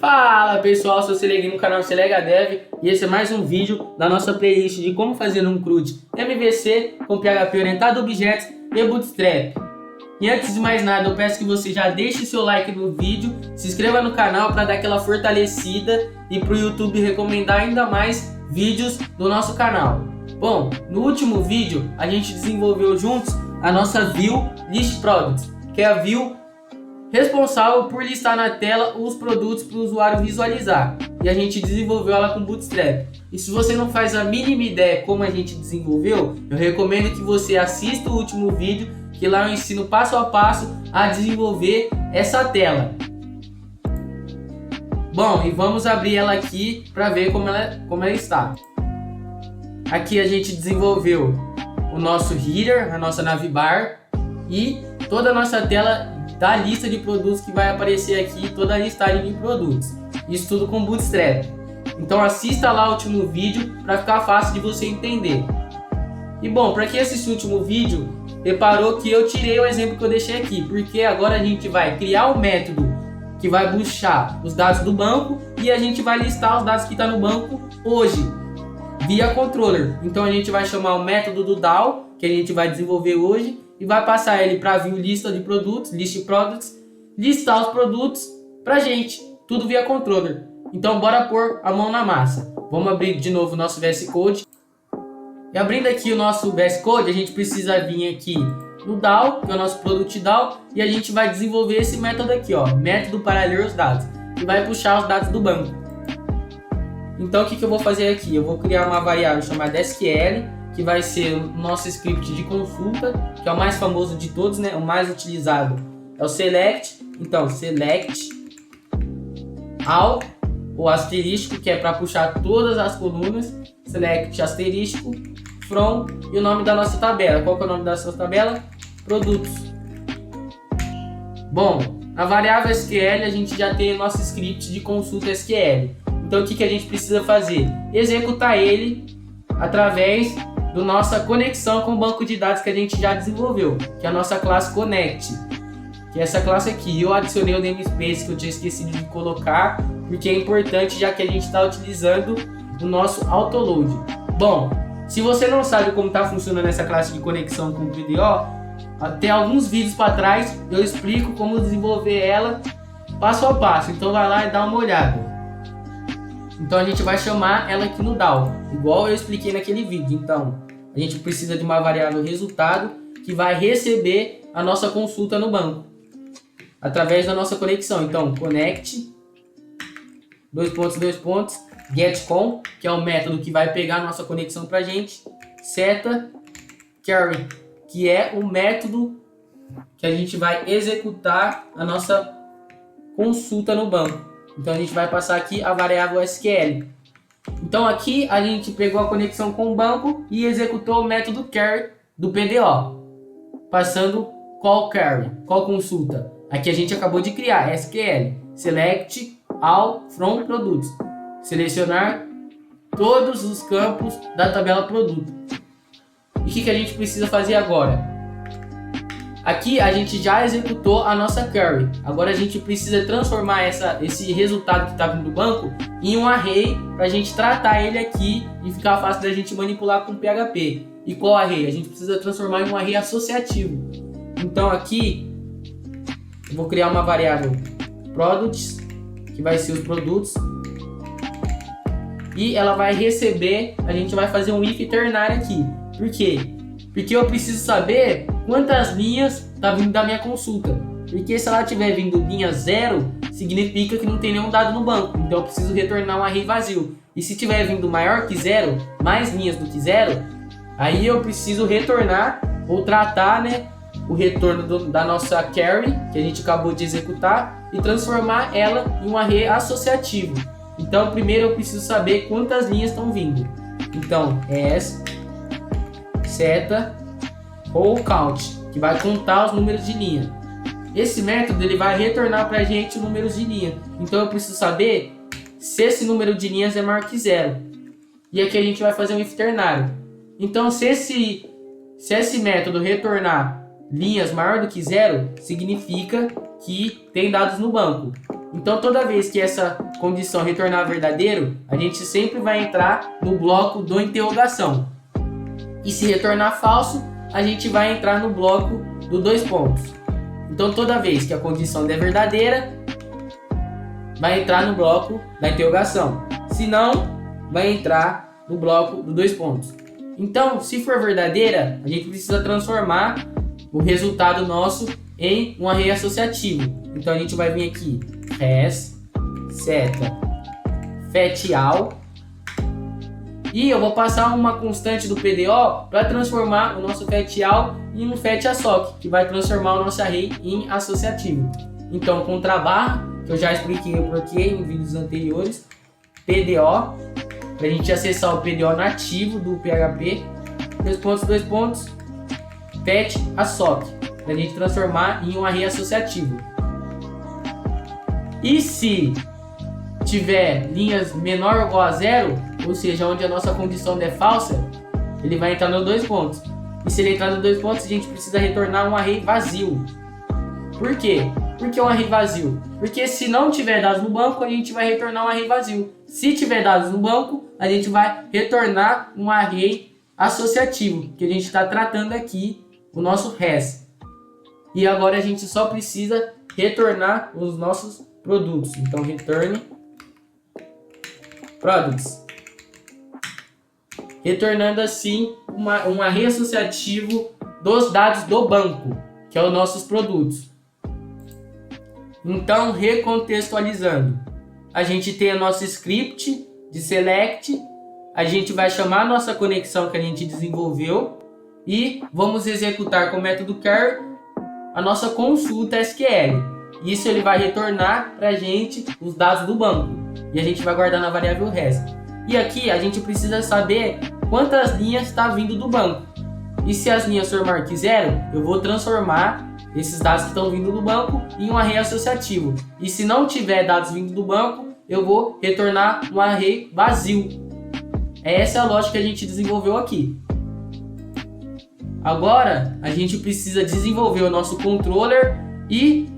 Fala pessoal, sou o Seleg no canal Selega Dev e esse é mais um vídeo da nossa playlist de como fazer um CRUD MVC com PHP orientado a objetos e Bootstrap. E antes de mais nada, eu peço que você já deixe seu like no vídeo, se inscreva no canal para dar aquela fortalecida e para o YouTube recomendar ainda mais vídeos do nosso canal. Bom, no último vídeo a gente desenvolveu juntos a nossa View List Products, que é a view responsável por listar na tela os produtos para o usuário visualizar, e a gente desenvolveu ela com Bootstrap. E se você não faz a mínima ideia como a gente desenvolveu, eu recomendo que você assista o último vídeo, que lá eu ensino passo a passo a desenvolver essa tela. Bom, e vamos abrir ela aqui para ver como ela está. Aqui a gente desenvolveu o nosso header, a nossa navbar e toda a nossa tela da lista de produtos que vai aparecer aqui, toda a listagem de produtos. Isso tudo com Bootstrap. Então assista lá o último vídeo para ficar fácil de você entender. E bom, para quem assistiu o último vídeo, reparou que eu tirei o exemplo que eu deixei aqui, porque agora a gente vai criar um método que vai buscar os dados do banco e a gente vai listar os dados que estão no banco hoje, via controller. Então a gente vai chamar o método do DAO, que a gente vai desenvolver hoje, e vai passar ele para view lista de produtos, list products, listar os produtos pra gente, tudo via controller. Então bora pôr a mão na massa. Vamos abrir de novo o nosso VS Code. E abrindo aqui o nosso VS Code, a gente precisa vir aqui no DAO, que é o nosso Product DAO, e a gente vai desenvolver esse método aqui, ó, método para ler os dados, que vai puxar os dados do banco. Então o que eu vou fazer aqui? Eu vou criar uma variável chamada SQL, que vai ser o nosso script de consulta, que é o mais famoso de todos, né? O mais utilizado é o select. Então, select all, o asterístico, que é para puxar todas as colunas, select asterístico, from, e o nome da nossa tabela. Qual que é o nome da nossa tabela? Produtos. Bom, na variável SQL a gente já tem o nosso script de consulta SQL. Então, o que a gente precisa fazer? Executar ele através da nossa conexão com o banco de dados que a gente já desenvolveu, que é a nossa classe Connect, que é essa classe aqui. Eu adicionei o namespace que eu tinha esquecido de colocar, porque é importante, já que a gente está utilizando o nosso autoload. Bom, se você não sabe como está funcionando essa classe de conexão com o PDO, tem alguns vídeos para trás eu explico como desenvolver ela passo a passo, então vai lá e dá uma olhada. Então a gente vai chamar ela aqui no DAO, igual eu expliquei naquele vídeo. Então a gente precisa de uma variável resultado que vai receber a nossa consulta no banco através da nossa conexão. Então connect getCon, que é o método que vai pegar a nossa conexão pra gente, seta carry, que é o método que a gente vai executar a nossa consulta no banco. Então a gente vai passar aqui a variável SQL. Então aqui a gente pegou a conexão com o banco e executou o método carry do PDO, passando call carry, call consulta. Aqui a gente acabou de criar SQL, select all from produtos, selecionar todos os campos da tabela produto. E o que a gente precisa fazer agora? Aqui a gente já executou a nossa query. Agora a gente precisa transformar esse resultado que está vindo do banco em um array para a gente tratar ele aqui e ficar fácil da gente manipular com PHP. E qual array? A gente precisa transformar em um array associativo. Então aqui eu vou criar uma variável products, que vai ser os produtos, e ela vai receber, a gente vai fazer um if ternário aqui. Por quê? Porque eu preciso saber quantas linhas está vindo da minha consulta. Porque se ela estiver vindo linha 0, significa que não tem nenhum dado no banco. Então eu preciso retornar um array vazio. E se estiver vindo maior que 0, mais linhas do que 0, aí eu preciso retornar ou tratar, né, o retorno da nossa carry, que a gente acabou de executar, e transformar ela em um array associativo. Então primeiro eu preciso saber quantas linhas estão vindo. Então seta ou count, que vai contar os números de linha. Esse método ele vai retornar para a gente os números de linha. Então eu preciso saber se esse número de linhas é maior que 0. E aqui a gente vai fazer um if ternário. Então se esse método retornar linhas maior do que 0, significa que tem dados no banco. Então toda vez que essa condição retornar verdadeiro, a gente sempre vai entrar no bloco do interrogação. E se retornar falso, a gente vai entrar no bloco do dois pontos. Então toda vez que a condição der verdadeira, vai entrar no bloco da interrogação. Se não, vai entrar no bloco do dois pontos. Então, se for verdadeira, a gente precisa transformar o resultado nosso em um array associativo. Então a gente vai vir aqui, res, seta, fetall, e eu vou passar uma constante do PDO para transformar o nosso fetall em um fetAssoc, que vai transformar o nosso array em associativo. Então, contra barra, que eu já expliquei o porquê em vídeos anteriores, PDO, para a gente acessar o PDO nativo do PHP, dois pontos, fetAssoc, para a gente transformar em um array associativo. E se tiver linhas menor ou igual a zero, ou seja, onde a nossa condição é falsa, ele vai entrar no dois pontos. E se ele entrar no dois pontos, a gente precisa retornar um array vazio. Por quê? Por que um array vazio? Porque se não tiver dados no banco, a gente vai retornar um array vazio. Se tiver dados no banco, a gente vai retornar um array associativo, que a gente está tratando aqui, o nosso res. E agora a gente só precisa retornar os nossos produtos. Então, return products. Retornando assim um array associativo dos dados do banco, que é os nossos produtos. Então, recontextualizando, a gente tem o nosso script de select, a gente vai chamar a nossa conexão que a gente desenvolveu e vamos executar com o método char a nossa consulta SQL. Isso ele vai retornar para a gente os dados do banco e a gente vai guardar na variável res. E aqui a gente precisa saber quantas linhas está vindo do banco. E se as linhas for maior que zero, eu vou transformar esses dados que estão vindo do banco em um array associativo. E se não tiver dados vindo do banco, eu vou retornar um array vazio. Essa é a lógica que a gente desenvolveu aqui. Agora, a gente precisa desenvolver o nosso controller e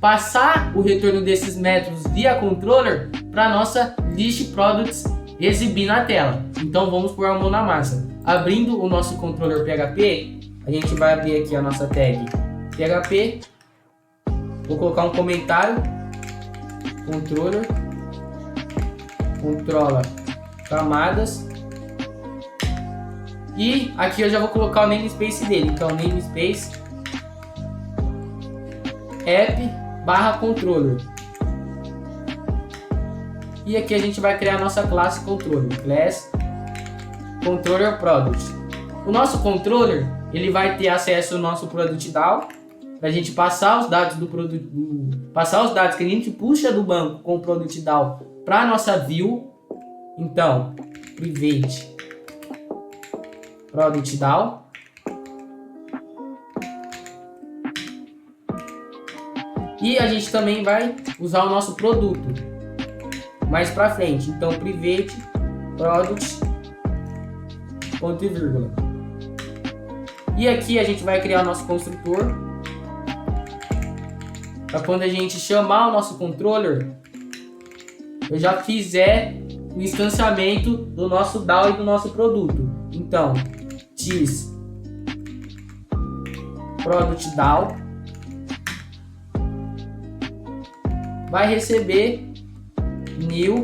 passar o retorno desses métodos via controller para a nossa list products exibir na tela. Então vamos pôr a mão na massa. Abrindo o nosso controller PHP, a gente vai abrir aqui a nossa tag PHP, vou colocar um comentário, controller, controla camadas, e aqui eu já vou colocar o namespace dele. Então namespace app/controller, e aqui a gente vai criar a nossa classe controller, class controller product. O nosso controller ele vai ter acesso ao nosso product DAO, para a gente passar os dados do produto, passar os dados que a gente puxa do banco com o product DAO para a nossa view. Então, private product DAO, e a gente também vai usar o nosso produto mais para frente. Então, private product ponto e vírgula. E aqui a gente vai criar o nosso construtor para quando a gente chamar o nosso controller, eu já fizer o instanciamento do nosso DAO e do nosso produto. Então, this product DAO vai receber new.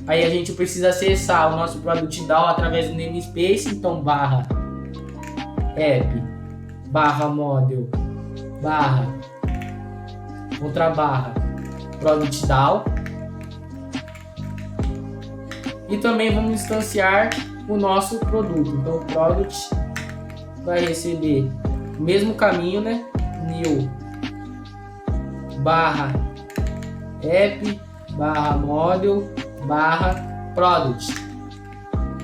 Aí a gente precisa acessar o nosso product DAO através do namespace. Então, barra app, barra model, barra outra barra product DAO, e também vamos instanciar o nosso produto. Então o product vai receber o mesmo caminho, né? New barra app barra model barra product,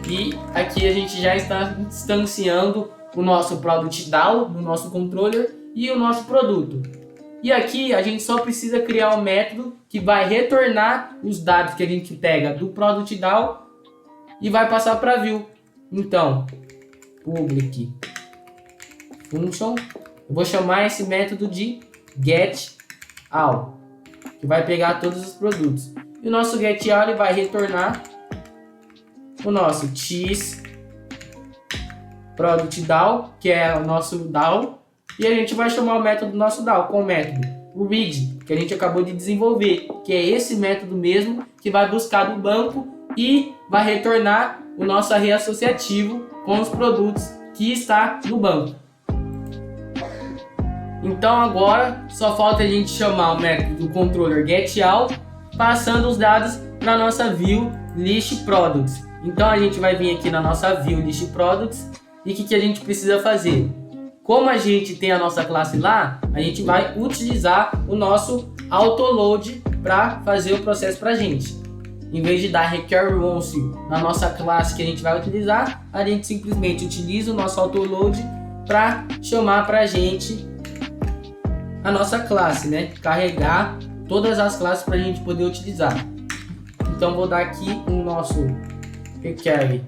e aqui a gente já está instanciando o nosso product DAO no nosso controller e o nosso produto. E aqui a gente só precisa criar um método que vai retornar os dados que a gente pega do product DAO e vai passar para view. Então, public function, eu vou chamar esse método de getAll. que vai pegar todos os produtos. E o nosso getAll ele vai retornar o nosso cheese product DAO, que é o nosso DAO, e a gente vai chamar o método do nosso DAO com o método read, que a gente acabou de desenvolver, que é esse método mesmo que vai buscar do banco e vai retornar o nosso array associativo com os produtos que está no banco. Então agora só falta a gente chamar o método do controller getAll, passando os dados para a nossa view list products. Então a gente vai vir aqui na nossa view list products e o que a gente precisa fazer? Como a gente tem a nossa classe lá, a gente vai utilizar o nosso autoload para fazer o processo para a gente. Em vez de dar require once na nossa classe que a gente vai utilizar, a gente simplesmente utiliza o nosso autoload para chamar para a gente a nossa classe, né? Carregar todas as classes para a gente poder utilizar. Então vou dar aqui o nosso require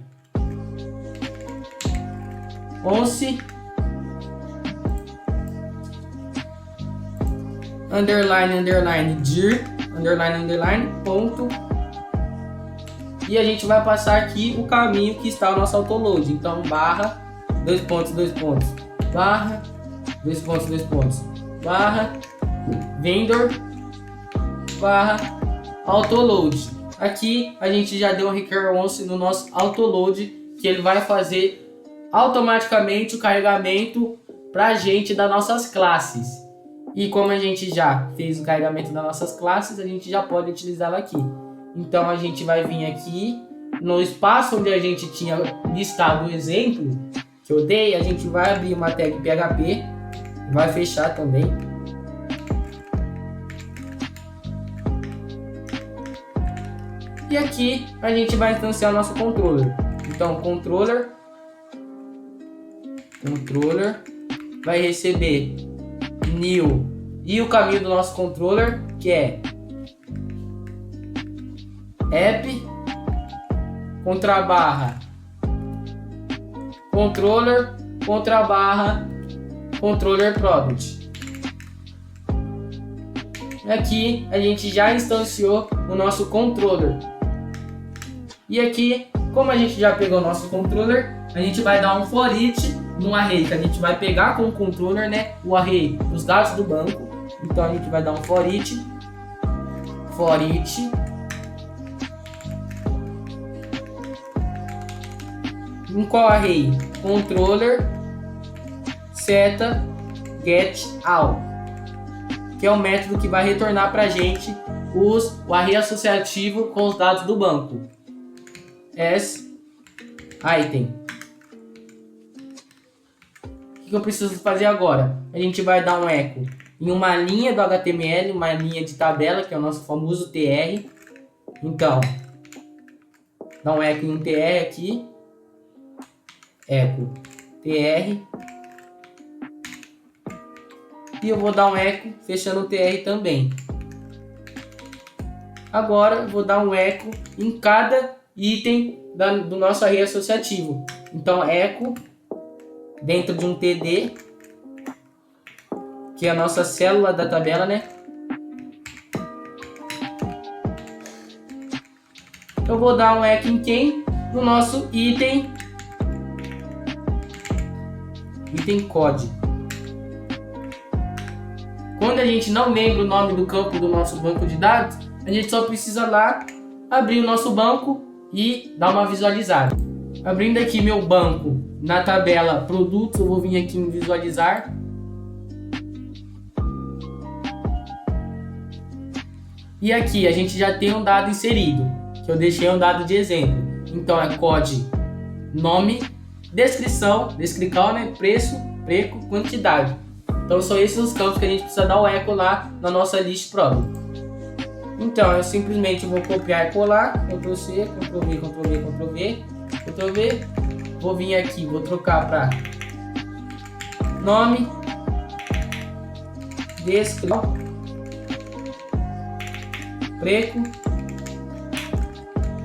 once underline dir underline ponto, e a gente vai passar aqui o caminho que está o nosso autoload. Então barra dois pontos barra dois pontos barra vendor barra autoload. Aqui a gente já deu um require once no nosso autoload, que ele vai fazer automaticamente o carregamento para a gente das nossas classes. E como a gente já fez o carregamento das nossas classes, a gente já pode utilizá-la aqui. Então a gente vai vir aqui no espaço onde a gente tinha listado o exemplo que eu dei, a gente vai abrir uma tag PHP, vai fechar também. E aqui a gente vai instanciar o nosso controller. Então controller vai receber new e o caminho do nosso controller, que é app _barra controller _barra controller product. Aqui a gente já instanciou o nosso controller. E aqui, como a gente já pegou o nosso controller, a gente vai dar um for each no array, que a gente vai pegar com o controller, né, o array dos dados do banco. Então a gente vai dar um for each em qual array? Controller seta getAll, que é o método que vai retornar para a gente o array associativo com os dados do banco. As item. O que eu preciso fazer agora? A gente vai dar um echo em uma linha do HTML, uma linha de tabela, que é o nosso famoso TR. Então, dá um echo em um TR aqui. Echo TR. E eu vou dar um echo fechando o TR também. Agora eu vou dar um echo em cada item do nosso array associativo. Então echo dentro de um TD, que é a nossa célula da tabela, né? Eu vou dar um echo em quem? No nosso item code. Quando a gente não lembra o nome do campo do nosso banco de dados, a gente só precisa lá abrir o nosso banco e dar uma visualizada. Abrindo aqui meu banco na tabela produtos, eu vou vir aqui em visualizar. E aqui a gente já tem um dado inserido, que eu deixei um dado de exemplo. Então é code, nome, descrição, né? Preço, quantidade. Então são esses os campos que a gente precisa dar o echo lá na nossa list product. Então eu simplesmente vou copiar e colar, Ctrl C, Ctrl V, Ctrl V, Ctrl V, Ctrl V. Vou vir aqui, vou trocar para nome, descrição, preço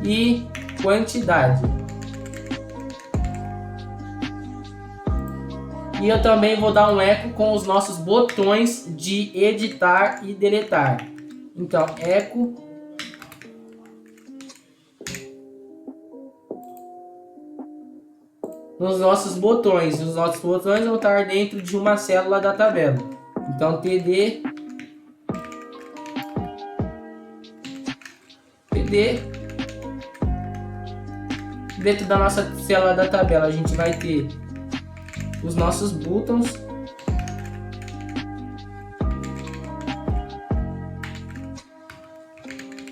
e quantidade. E eu também vou dar um eco com os nossos botões de editar e deletar. Então, eco nos nossos botões. Os nossos botões vão estar dentro de uma célula da tabela. Então, td dentro da nossa célula da tabela a gente vai ter os nossos buttons,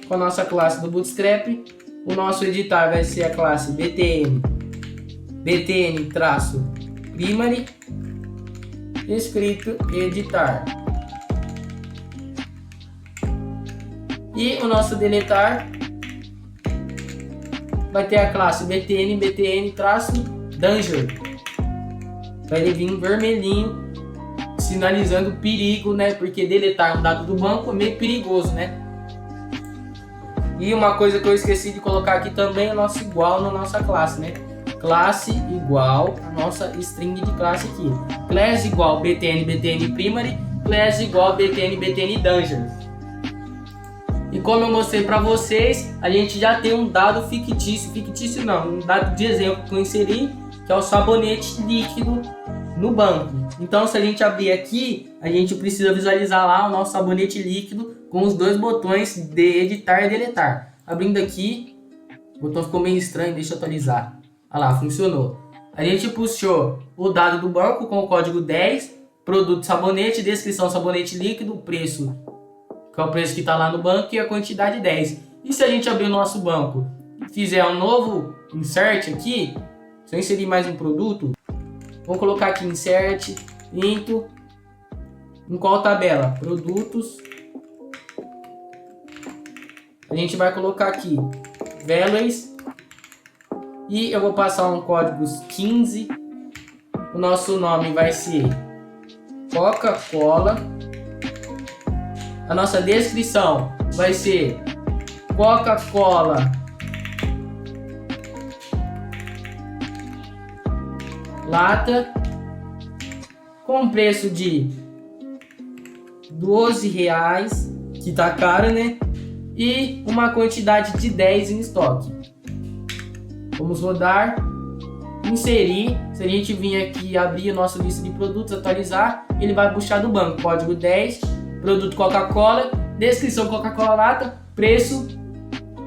com a nossa classe do Bootstrap. O nosso editar vai ser a classe btn-primary, escrito editar. E o nosso deletar vai ter a classe btn-danger. Vai vir vermelhinho, sinalizando perigo, né? Porque deletar um dado do banco é meio perigoso, né? E uma coisa que eu esqueci de colocar aqui também é o nosso igual na nossa classe, né? Classe igual a nossa string de classe aqui. Class igual btn-primary, class igual btn-danger. E como eu mostrei para vocês, a gente já tem um dado fictício não, um dado de exemplo que eu inseri, que é o sabonete líquido no banco. Então, se a gente abrir aqui, a gente precisa visualizar lá o nosso sabonete líquido com os dois botões de editar e deletar. Abrindo aqui, o botão ficou meio estranho, deixa eu atualizar. Olha lá, funcionou. A gente puxou o dado do banco com o código 10, produto sabonete, descrição sabonete líquido, preço, que é o preço que está lá no banco, e a quantidade 10. E se a gente abrir o nosso banco e fizer um novo insert aqui, se eu inserir mais um produto, vamos colocar aqui insert, into, em qual tabela? Produtos. A gente vai colocar aqui values, e eu vou passar um código 15. O nosso nome vai ser Coca-Cola. A nossa descrição vai ser Coca-Cola lata com preço de R$12, que tá caro, né? E uma quantidade de 10 em estoque. Vamos rodar, inserir. Se a gente vir aqui abrir a nossa lista de produtos, atualizar, ele vai puxar do banco. Código 10, produto Coca-Cola, descrição Coca-Cola lata, preço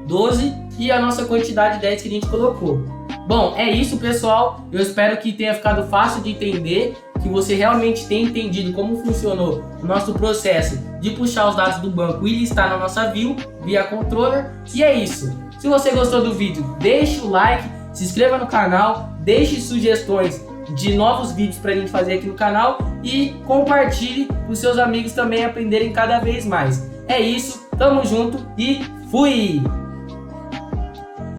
12 e a nossa quantidade 10 que a gente colocou. Bom, é isso, pessoal. Eu espero que tenha ficado fácil de entender, que você realmente tenha entendido como funcionou o nosso processo de puxar os dados do banco e listar na nossa view via controller. E é isso. Se você gostou do vídeo, deixe o like, se inscreva no canal, deixe sugestões de novos vídeos para a gente fazer aqui no canal e compartilhe para os seus amigos também aprenderem cada vez mais. É isso, tamo junto e fui!